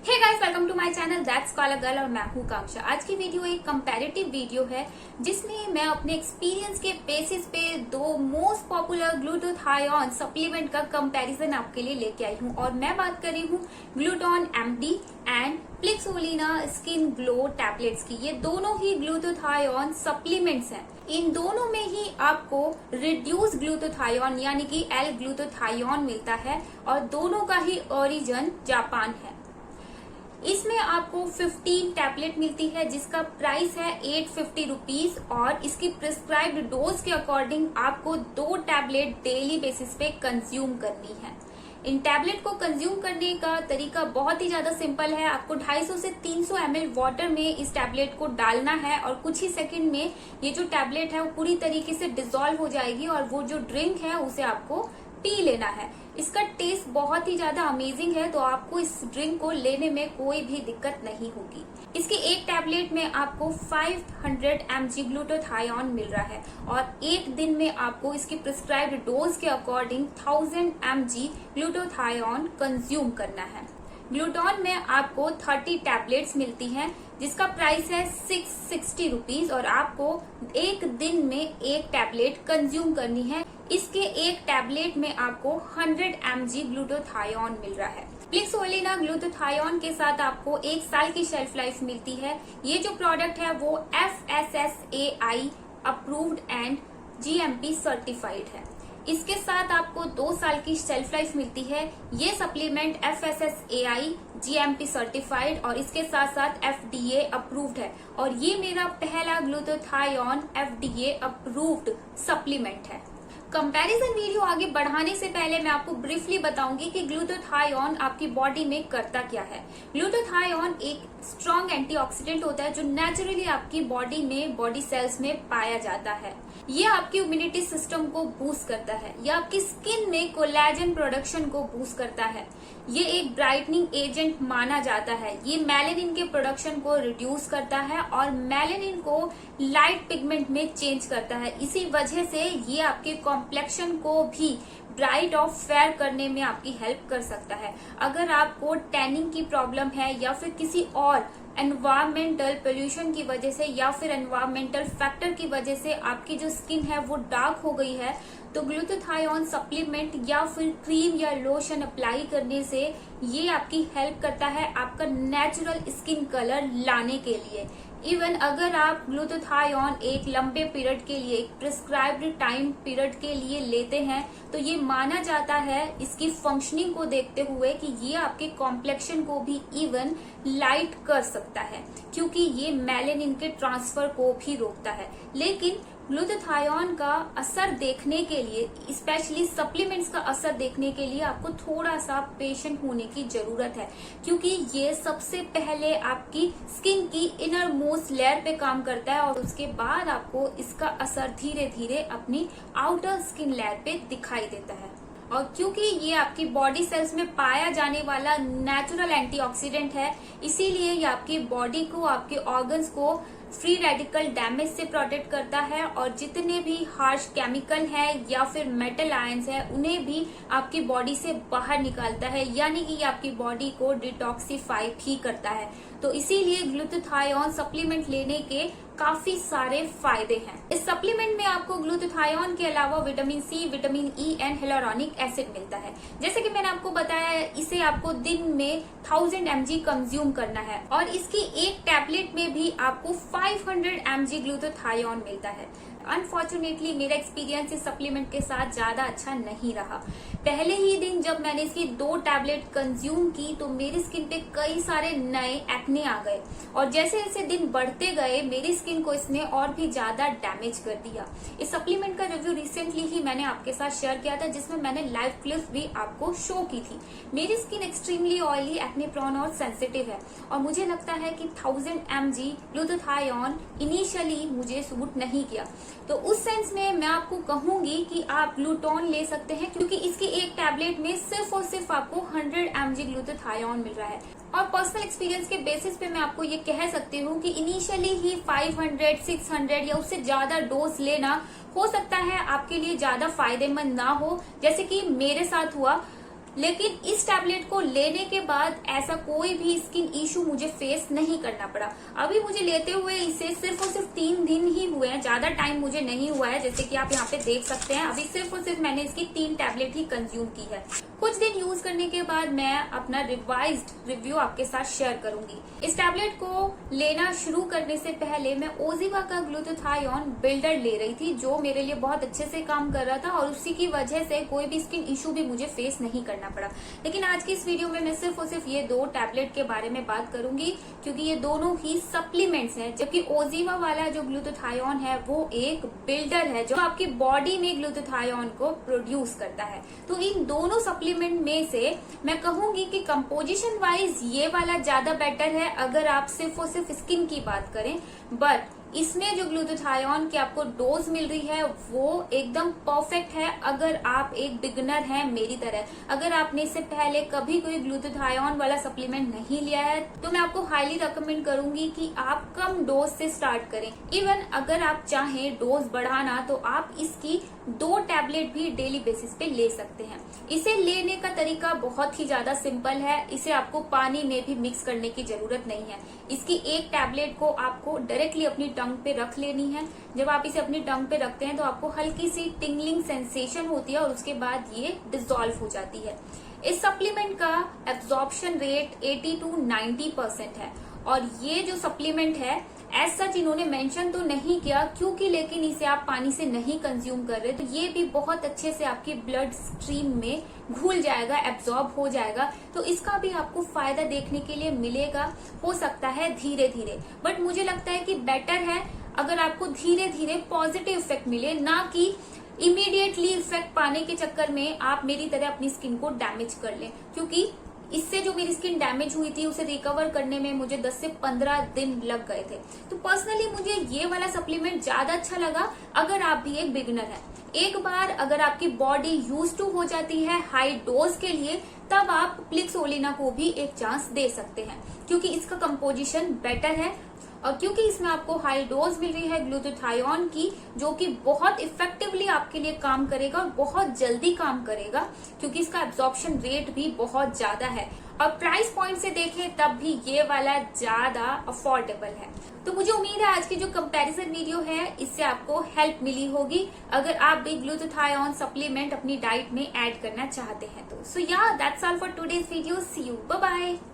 Hey guys, welcome to my channel that's call a girl और मैं हूँ कांक्षा। आज की वीडियो एक कंपैरेटिव वीडियो है जिसमें मैं अपने एक्सपीरियंस के बेसिस पे दो मोस्ट पॉपुलर ग्लूटाथायोन सप्लीमेंट का कंपैरिजन आपके लिए लेके आई हूँ। और मैं बात कर रही हूँ ग्लूटॉन एमडी एंड प्लिक्सोलिना स्किन ग्लो टैबलेट्स की। ये दोनों ही ग्लूटाथायोन सप्लीमेंट्स हैं। इन दोनों में ही आपको रिड्यूस ग्लूटाथायोन यानी कि एल ग्लूटाथायोन मिलता है और दोनों का ही ओरिजिन जापान है। इसमें आपको 15 टैबलेट मिलती है जिसका प्राइस है 850 रुपीज और इसकी प्रिस्क्राइब्ड डोज के अकॉर्डिंग आपको 2 टैबलेट डेली बेसिस पे कंज्यूम करनी है। इन टैबलेट को कंज्यूम करने का तरीका बहुत ही ज्यादा सिंपल है। आपको 250 से 300 ml वाटर में इस टैबलेट को डालना है और कुछ ही सेकंड में ये जो टैबलेट है वो पूरी तरीके से डिसॉल्व हो जाएगी और वो जो ड्रिंक है उसे आपको पी लेना है। इसका टेस्ट बहुत ही ज्यादा अमेजिंग है, तो आपको इस ड्रिंक को लेने में कोई भी दिक्कत नहीं होगी। इसके एक टैबलेट में आपको 500 mg ग्लूटाथायोन मिल रहा है और एक दिन में आपको इसकी प्रिस्क्राइब्ड डोज के अकॉर्डिंग 1000 mg ग्लूटाथायोन कंज्यूम करना है। ग्लूटॉन में आपको 30 टैबलेट्स मिलती हैं जिसका प्राइस है 660 रुपीज और आपको एक दिन में एक टैबलेट कंज्यूम करनी है। इसके एक टैबलेट में आपको 100 mg ग्लूटाथायोन मिल रहा है। प्लिक्सोलिना ग्लूटाथायोन के साथ आपको 1 साल की शेल्फ लाइफ मिलती है। ये जो प्रोडक्ट है वो FSSAI approved and GMP certified है। इसके साथ आपको 2 साल की शेल्फ लाइफ मिलती है। ये सप्लीमेंट FSSAI GMP सर्टिफाइड और इसके साथ साथ FDA अप्रूव्ड है और ये मेरा पहला ग्लूटाथायोन FDA अप्रूव्ड सप्लीमेंट है। कंपैरिजन वीडियो आगे बढ़ाने से पहले मैं आपको ब्रीफली बताऊंगी कि ग्लूटाथायोन आपकी बॉडी में करता क्या है। ग्लूटाथायोन एक स्ट्रॉन्ग एंटीऑक्सीडेंट होता है जो नेचुरली आपकी बॉडी में बॉडी सेल्स में पाया जाता है। ये आपकी इम्यूनिटी सिस्टम को बूस्ट करता है, ये आपकी स्किन में कोलेजन प्रोडक्शन को बूस्ट करता है। ये एक ब्राइटनिंग एजेंट माना जाता है। ये मेलानिन के प्रोडक्शन को रिड्यूस करता है और मेलानिन को लाइट पिगमेंट में चेंज करता है। इसी वजह से ये आपके कॉम्प्लेक्शन को भी ब्राइट और फेयर करने में आपकी हेल्प कर सकता है। अगर आपको टैनिंग की प्रॉब्लम है या फिर किसी और एनवायरमेंटल पोल्यूशन की वजह से या फिर एनवायरमेंटल फैक्टर की वजह से आपकी जो स्किन है वो डार्क हो गई है, तो ग्लूटाथायोन सप्लीमेंट या फिर क्रीम या लोशन अप्लाई करने से ये आपकी हेल्प करता है आपका नेचुरल स्किन कलर लाने के लिए। इवन अगर आप ग्लूटाथायोन एक लंबे पीरियड के लिए, एक प्रिस्क्राइब्ड टाइम पीरियड के लिए लेते हैं तो ये माना जाता है इसकी फंक्शनिंग को देखते हुए कि ये आपके कॉम्प्लेक्शन को भी इवन लाइट कर सकता है क्योंकि ये मेलानिन के ट्रांसफर को भी रोकता है। लेकिन ग्लूटाथायोन का असर देखने के लिए, स्पेशली सप्लीमेंट्स का असर देखने के लिए आपको थोड़ा सा पेशेंट होने की जरूरत है क्योंकि ये सबसे पहले आपकी स्किन की इनर मोस्ट लेयर पे काम करता है और उसके बाद आपको इसका असर धीरे धीरे अपनी आउटर स्किन लेयर पे दिखाई देता है। और क्योंकि ये आपकी बॉडी सेल्स में पाया जाने वाला नेचुरल एंटीऑक्सीडेंट है, इसीलिए ये आपकी बॉडी को, आपके ऑर्गन्स को फ्री रेडिकल डैमेज से प्रोटेक्ट करता है और जितने भी हार्श केमिकल हैं या फिर मेटल आयंस हैं उन्हें भी आपकी बॉडी से बाहर निकालता है, यानी कि ये आपकी बॉडी को डिटॉक्सिफाई भी करता है। तो इसीलिए ग्लूटाथायोन सप्लीमेंट लेने के काफी सारे फायदे हैं। इस सप्लीमेंट में आपको ग्लूटाथायोन के अलावा vitamin C, vitamin E and hyaluronic acid मिलता है। जैसे कि मैंने आपको बताया, इसे आपको दिन में 1000 mg कंज्यूम करना है और इसकी एक टैबलेट में भी आपको 500 mg ग्लूटाथायोन मिलता है। अनफॉर्चुनेटली मेरा एक्सपीरियंस इस सप्लीमेंट के साथ ज्यादा अच्छा नहीं रहा। पहले ही दिन जब मैंने इसकी 2 टैबलेट कंज्यूम की तो मेरी स्किन पे कई सारे नए एक्ने आ गए और जैसे जैसे दिन बढ़ते गए मेरी स्किन को इसने और भी ज्यादा डैमेज कर दिया। इस सप्लीमेंट का रिव्यू रिसेंटली ही मैंने आपके साथ शेयर किया था जिसमें मैंने लाइव क्लिप्स भी आपको शो की थी। मेरी skin extremely oily, acne prone और सेंसिटिव है और मुझे लगता है कि 1000 mg ग्लूटाथायोन इनिशियली मुझे सूट नहीं किया। तो उस सेंस में मैं आपको कहूंगी कि आप ग्लूटॉन ले सकते हैं क्योंकि इसकी एक टैबलेट में सिर्फ और सिर्फ आपको 100 mg ग्लूटाथायोन मिल रहा है। और पर्सनल एक्सपीरियंस के बेसिस पे मैं आपको ये कह सकती हूँ कि इनिशियली ही 500, 600 या उससे ज्यादा डोज लेना हो सकता है आपके लिए ज्यादा फायदेमंद ना हो, जैसे कि मेरे साथ हुआ। लेकिन इस टैबलेट को लेने के बाद ऐसा कोई भी स्किन इशू मुझे फेस नहीं करना पड़ा। अभी मुझे लेते हुए इसे सिर्फ और सिर्फ 3 दिन ही हुए हैं, ज्यादा टाइम मुझे नहीं हुआ है। जैसे कि आप यहाँ पे देख सकते हैं, अभी सिर्फ और सिर्फ मैंने इसकी 3 टैबलेट ही कंज्यूम की है। कुछ दिन यूज करने के बाद मैं अपना रिवाइज्ड रिव्यू आपके साथ शेयर करूंगी। इस टैबलेट को लेना शुरू करने से पहले मैं ओजिवा का ग्लूटाथायोन बिल्डर ले रही थी, जो मेरे लिए बहुत अच्छे से काम कर रहा था और उसी की वजह से कोई भी स्किन इशू भी मुझे फेस नहीं करना पड़ा। लेकिन आज की इस वीडियो में मैं सिर्फ और सिर्फ ये 2 टैबलेट के बारे में बात करूंगी, क्योंकि ये दोनों ही सप्लीमेंट्स हैं। जबकि ओजिवा वाला जो ग्लूटाथायोन है वो एक बिल्डर है जो आपकी बॉडी में ग्लूटाथायोन को प्रोड्यूस करता है। तो इन दोनों सप्लीमेंट में से मैं कहूंगी कि कंपोजिशन वाइज ये वाला ज्यादा बेटर है अगर आप सिर्फ और सिर्फ स्किन की बात करें। बट इसमें जो ग्लूटाथायोन की आपको डोज मिल रही है वो एकदम परफेक्ट है अगर आप एक बिगनर हैं मेरी तरह। अगर आपने इससे पहले कभी कोई ग्लूटाथायोन वाला सप्लीमेंट नहीं लिया है तो मैं आपको हाईली रिकमेंड करूंगी कि आप कम डोज से स्टार्ट करें। इवन अगर आप चाहें डोज बढ़ाना तो आप इसकी 2 टैबलेट भी डेली बेसिस पे ले सकते हैं। इसे लेने का तरीका बहुत ही ज्यादा सिंपल है। इसे आपको पानी में भी मिक्स करने की जरूरत नहीं है। इसकी एक टैबलेट को आपको डायरेक्टली अपनी टंग पे रख लेनी है। जब आप इसे अपनी टंग पे रखते हैं तो आपको हल्की सी टिंगलिंग सेंसेशन होती है और उसके बाद ये डिसॉल्व हो जाती है। इस सप्लीमेंट का एब्जॉर्प्शन रेट 80 to 90% है और ये जो सप्लीमेंट है एज सच इन्होंने मेंशन तो नहीं किया क्योंकि, लेकिन इसे आप पानी से नहीं कंज्यूम कर रहे तो ये भी बहुत अच्छे से आपकी ब्लड स्ट्रीम में घुल जाएगा, एब्जॉर्ब हो जाएगा। तो इसका भी आपको फायदा देखने के लिए मिलेगा, हो सकता है धीरे धीरे, बट मुझे लगता है कि बेटर है अगर आपको धीरे धीरे पॉजिटिव इफेक्ट मिले, ना कि इमीडिएटली इफेक्ट पाने के चक्कर में आप मेरी तरह अपनी स्किन को डैमेज कर लें। क्योंकि इससे जो मेरी स्किन डैमेज हुई थी उसे रिकवर करने में मुझे 10 से 15 दिन लग गए थे। तो पर्सनली मुझे ये वाला सप्लीमेंट ज्यादा अच्छा लगा अगर आप भी एक बिगिनर हैं। एक बार अगर आपकी बॉडी यूज टू हो जाती है हाई डोज के लिए, तब आप प्लिक्सोलिना को भी एक चांस दे सकते हैं क्योंकि इसका कंपोजिशन बेटर है और क्योंकि इसमें आपको हाई डोज मिल रही है ग्लूटाथायोन की, जो कि बहुत इफेक्टिवली आपके लिए काम करेगा और बहुत जल्दी काम करेगा क्योंकि इसका एब्जॉर्प्शन रेट भी बहुत ज्यादा है। और प्राइस पॉइंट से देखें तब भी ये वाला ज्यादा अफोर्डेबल है। तो मुझे उम्मीद है आज की जो कंपैरिजन वीडियो है इससे आपको हेल्प मिली होगी अगर आप भी ग्लूटाथायोन सप्लीमेंट अपनी डाइट में ऐड करना चाहते हैं तो। So yeah that's all for today's video. See you, bye bye.